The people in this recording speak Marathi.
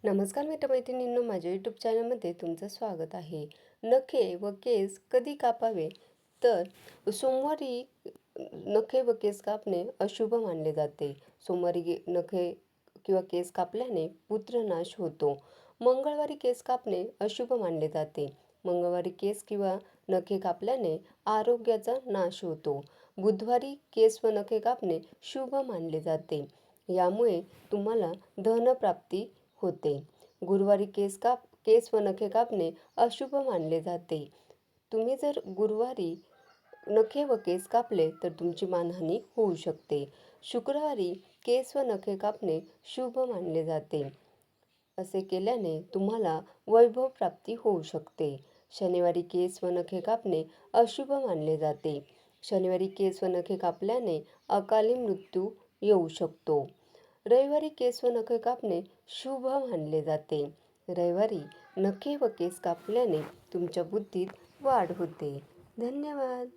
नमस्कार मित्रमैत्रिणींनो, माझ्या यूट्यूब चॅनलमध्ये तुमचं स्वागत आहे. नखे व केस कधी कापावे? तर सोमवारी नखे व केस कापणे अशुभ मानले जाते. सोमवारी नखे किंवा केस कापल्याने पुत्रनाश होतो. मंगळवारी केस कापणे अशुभ मानले जाते. मंगळवारी केस किंवा नखे कापल्याने आरोग्याचा नाश होतो. बुधवारी केस व नखे कापणे शुभ मानले जाते. यामुळे तुम्हाला धनप्राप्ती होते. गुरुवारी केस व नखे कापणे अशुभ मानले जाते. तुम्ही जर गुरुवारी नखे व केस कापले तर तुमची मानहानी होऊ शकते. शुक्रवारी केस व नखे कापणे शुभ मानले जाते. असे केल्याने तुम्हाला वैभव प्राप्ती होऊ शकते. शनिवारी केस व नखे कापणे अशुभ मानले जाते. शनिवारी केस व नखे कापल्याने अकाली मृत्यू येऊ शकतो. रविवारी केस व नखे कापणे शुभ मानले जाते. रविवारी नखे व केस कापल्याने तुमच्या बुद्धीत वाढ होते. धन्यवाद.